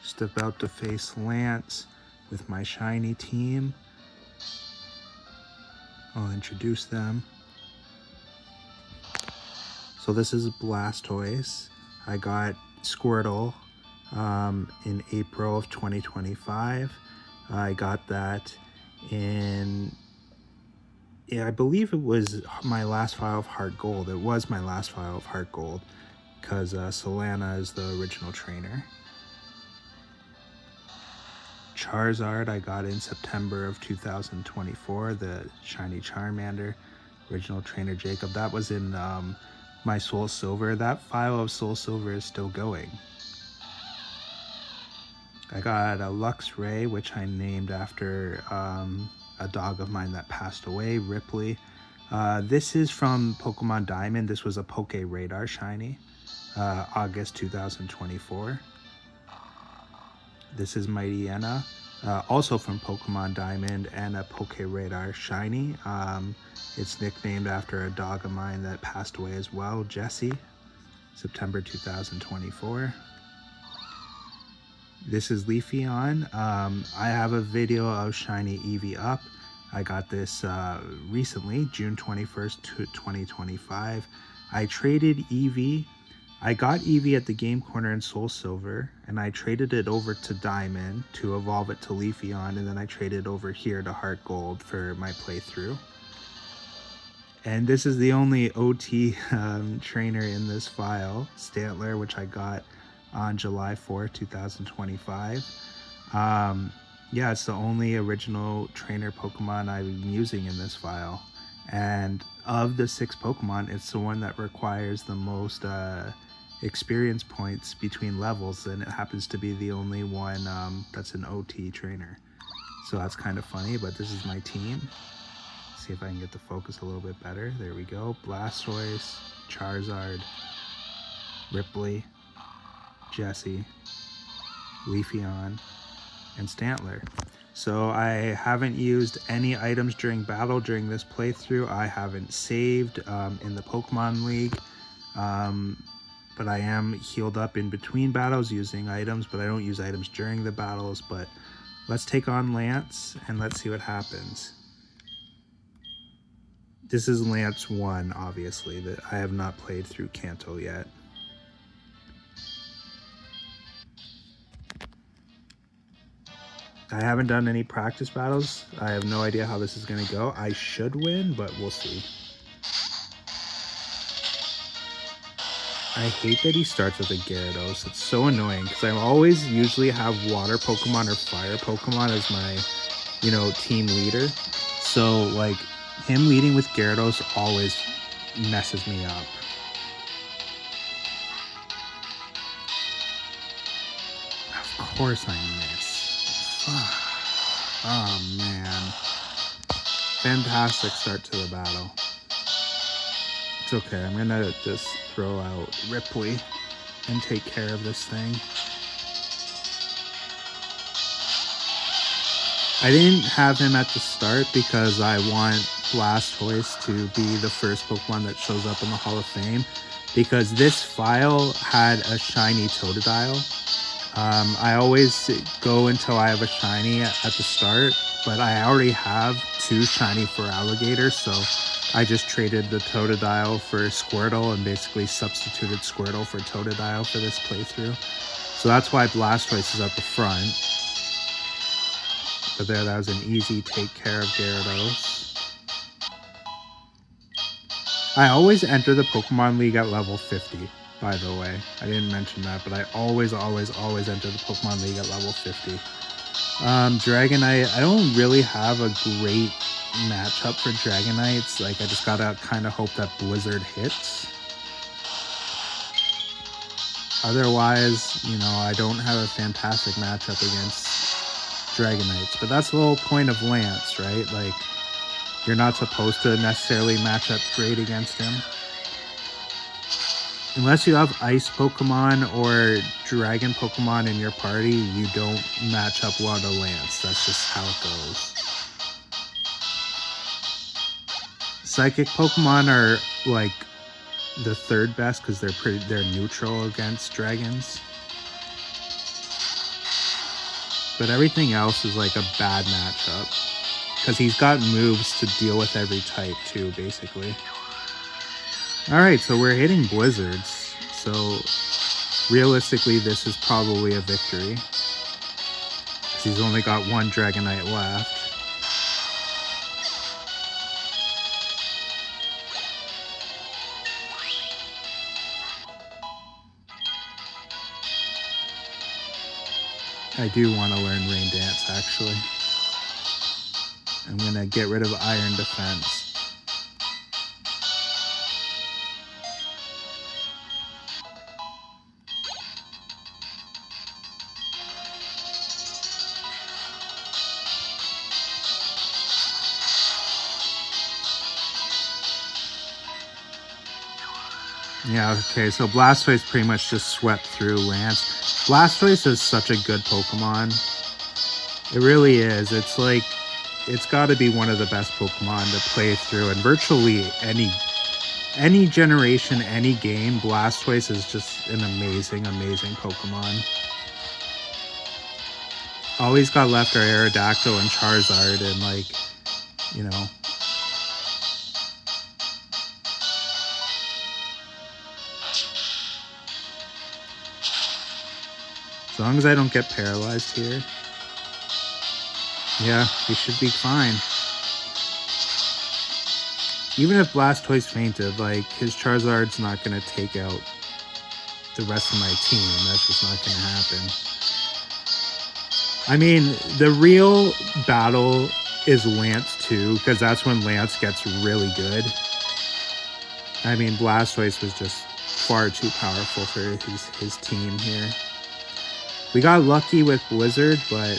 Step out to face Lance with my shiny team. I'll introduce them. So this is Blastoise. I got Squirtle in April of 2025. I got that in, I believe it was my last file of HeartGold. It was my last file of HeartGold because Solana is the original trainer. Charizard I got in September of 2024, the shiny Charmander, original trainer Jacob. That was in my SoulSilver. That file of SoulSilver is still going. I got a Luxray, which I named after a dog of mine that passed away, Ripley. This is from Pokemon Diamond. This was a Pokeradar shiny, August 2024. This is Mightyena, also from Pokemon Diamond and a Pokeradar shiny. It's nicknamed after a dog of mine that passed away as well, Jessie, September 2024. This is Leafeon. I have a video of shiny Eevee up. I got this recently, June 21st, 2025. I traded Eevee. I got Eevee at the Game Corner in SoulSilver, and I traded it over to Diamond to evolve it to Leafeon, and then I traded over here to HeartGold for my playthrough. And this is the only OT trainer in this file, Stantler, which I got on July 4th, 2025. Yeah, it's the only original trainer Pokemon I'm using in this file. And of the 6 Pokemon, it's the one that requires the most experience points between levels, and it happens to be the only one that's an OT trainer. So that's kind of funny, but this is my team. See if I can get the focus a little bit better. There we go. Blastoise, Charizard, Ripley, Jessie, Leafeon, and Stantler. So I haven't used any items during battle during this playthrough. I haven't saved in the Pokemon League. But I am healed up in between battles using items, but I don't use items during the battles. But let's take on Lance and let's see what happens. This is Lance 1, obviously, that I have not played through Kanto yet. I haven't done any practice battles. I have no idea how this is going to go. I should win, but we'll see. I hate that he starts with a Gyarados. It's so annoying because I always usually have water Pokemon or fire Pokemon as my, team leader. So, like, him leading with Gyarados always messes me up. Of course I miss. Oh, man. Fantastic start to the battle. It's okay, I'm gonna just throw out Ripley and take care of this thing. I didn't have him at the start because I want Blastoise to be the first Pokemon that shows up in the Hall of Fame, because this file had a shiny Totodile. I always go until I have a shiny at the start, but I already have 2 shiny Feraligatr, so I just traded the Totodile for Squirtle and basically substituted Squirtle for Totodile for this playthrough. So that's why Blastoise is at the front. But there, that was an easy take care of Gyarados. I always enter the Pokemon League at level 50, by the way. I didn't mention that, but I always enter the Pokemon League at level 50. Dragonite, I don't really have a great matchup for Dragonites. Like, I just gotta kind of hope that Blizzard hits. Otherwise, I don't have a fantastic matchup against Dragonites. But that's the whole point of Lance, right? Like, you're not supposed to necessarily match up great against him. Unless you have Ice Pokemon or Dragon Pokemon in your party, you don't match up well to Lance. That's just how it goes. Psychic Pokemon are like the third best because they're neutral against dragons. but everything else is like a bad matchup. Because he's got moves to deal with every type too, basically. Alright, so we're hitting blizzards. So realistically, this is probably a victory. Because he's only got one Dragonite left. I do want to learn Rain Dance, actually. I'm going to get rid of Iron Defense. Yeah, okay, so Blastoise pretty much just swept through Lance. Blastoise is such a good Pokemon. It really is. It's like, it's got to be one of the best Pokemon to play through in virtually any generation, any game. Blastoise is just an amazing, amazing Pokemon. All he's got left are Aerodactyl and Charizard, and like, you know. As long as I don't get paralyzed here. Yeah, he should be fine. Even if Blastoise fainted, like, his Charizard's not going to take out the rest of my team. That's just not going to happen. I mean, the real battle is Lance 2, because that's when Lance gets really good. I mean, Blastoise was just far too powerful for his team here. We got lucky with Blizzard, but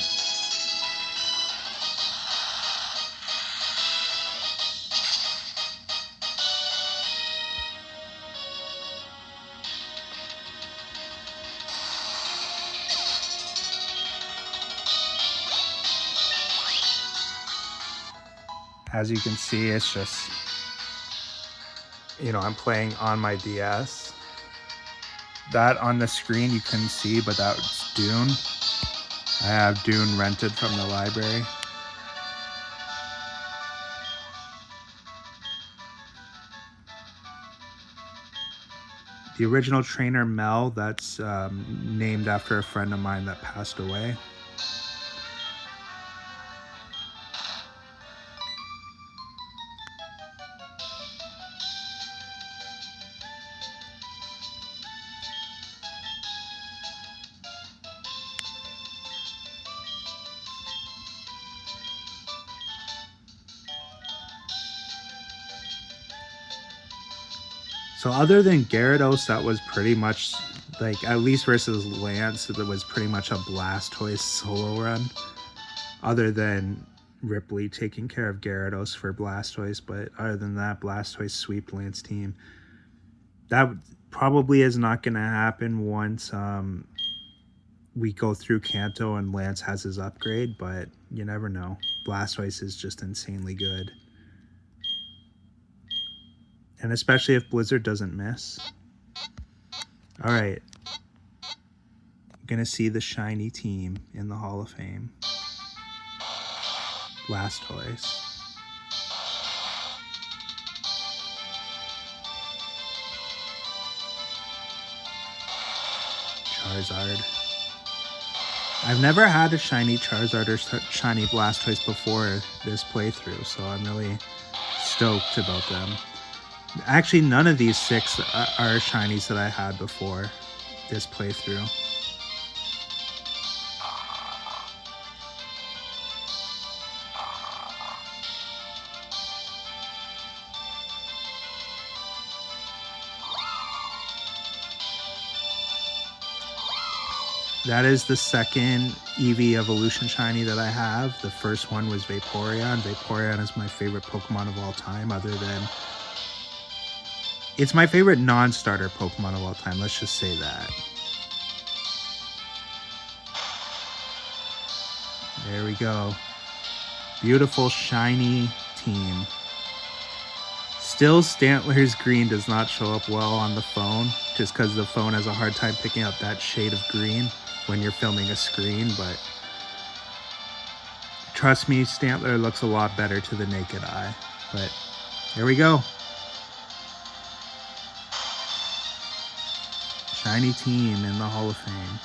as you can see, it's just, you know, I'm playing on my DS. That on the screen you couldn't see, but that's Dune. I have Dune rented from the library. The original trainer Mel, that's named after a friend of mine that passed away. So other than Gyarados, that was pretty much, like, at least versus Lance, it was pretty much a Blastoise solo run. Other than Ripley taking care of Gyarados for Blastoise, but other than that, Blastoise sweeped Lance team. That probably is not going to happen once we go through Kanto and Lance has his upgrade, but you never know. Blastoise is just insanely good. And especially if Blizzard doesn't miss. Alright. I'm going to see the shiny team in the Hall of Fame. Blastoise. Charizard. I've never had a shiny Charizard or shiny Blastoise before this playthrough, so I'm really stoked about them. Actually, none of these 6 are shinies that I had before this playthrough. That is the second Eevee Evolution shiny that I have. The first one was Vaporeon. Vaporeon is my favorite Pokemon of all time, other than... It's my favorite non-starter Pokemon of all time, let's just say that. There we go. Beautiful, shiny team. Still, Stantler's green does not show up well on the phone, just because the phone has a hard time picking up that shade of green when you're filming a screen, but Trust me, Stantler looks a lot better to the naked eye. But here we go. Shiny team in the Hall of Fame.